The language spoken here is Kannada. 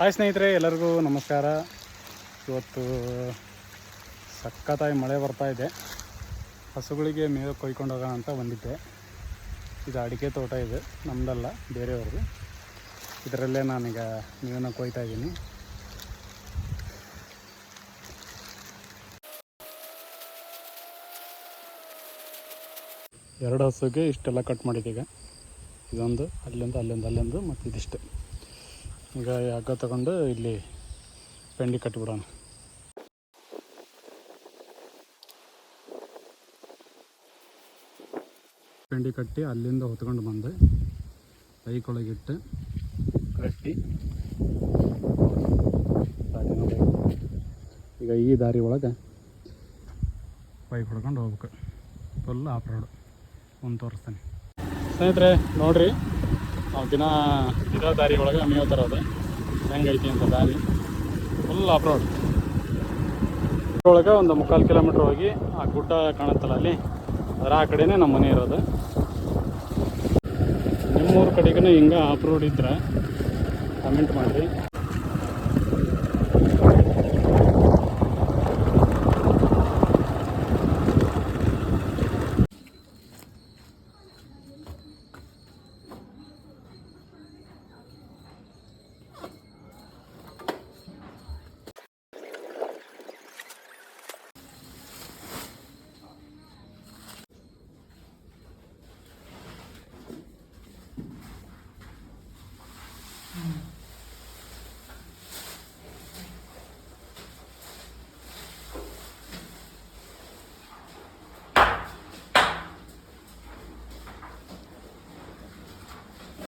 ಹಾಯ್ ಸ್ನೇಹಿತರೆ, ಎಲ್ಲರಿಗೂ ನಮಸ್ಕಾರ. ಇವತ್ತು ಸಖತ್ತಾಗಿ ಮಳೆ ಬರ್ತಾ ಇದೆ. ಹಸುಗಳಿಗೆ ಮೇವು ಕೊಯ್ಕೊಂಡು ಹೋಗೋಣ ಅಂತ ಬಂದಿದ್ದೆ. ಇದು ಅಡಿಕೆ ತೋಟ ಇದೆ, ನಮ್ಮದಲ್ಲ, ಬೇರೆಯವ್ರದ್ದು. ಇದರಲ್ಲೇ ನಾನೀಗ ಮೇವನ್ನ ಕೊಯ್ತಾ ಇದ್ದೀನಿ. ಎರಡು ಹಸುಗೆ ಇಷ್ಟೆಲ್ಲ ಕಟ್ ಮಾಡಿದ್ದೀಗ. ಇದೊಂದು ಅಲ್ಲೊಂದು ಮತ್ತು ಇದಿಷ್ಟು. ಈಗ ಹಗ್ಗ ತಗೊಂಡು ಇಲ್ಲಿ ಪೆಂಡಿ ಕಟ್ಟಿಬಿಡೋಣ. ಪೆಂಡಿ ಕಟ್ಟಿ ಅಲ್ಲಿಂದ ಹೊತ್ಕೊಂಡು ಬಂದೆ, ಬೈಕ್ ಒಳಗಿಟ್ಟು ಕಟ್ಟಿ ಈಗ ಈ ದಾರಿ ಒಳಗೆ ಬೈಕ್ ಹೊಡ್ಕೊಂಡು ಹೋಗ್ಬೇಕು. ಫುಲ್ ಆಫ್ ರೋಡ್ ಒಂದು ತೋರಿಸ್ತಾನೆ. ಸ್ನೇಹಿತರೆ ನೋಡಿರಿ, ನಾವು ದಿನ ಇರೋ ದಾರಿ ಒಳಗೆ ಮೇವು ತರೋದು ಹೆಂಗೈತಿ ಅಂತ. ದಾರಿ ಫುಲ್ ಆಫ್ ರೋಡ್ ಒಳಗೆ ಒಂದು 3/4 ಕಿಲೋಮೀಟ್ರ್ ಹೋಗಿ ಆ ಗುಡ್ಡ ಕಾಣುತ್ತಲ್ಲ ಅಲ್ಲಿ, ಅದರ ಆ ಕಡೆಯೇ ನಮ್ಮ ಮನೆ ಇರೋದು. ನಿಮ್ಮೂರ ಕಡೆಗೂ ಹಿಂಗೆ ಆಫ್ ರೋಡ್ ಇದ್ದರೆ ಕಮೆಂಟ್ ಮಾಡಿರಿ.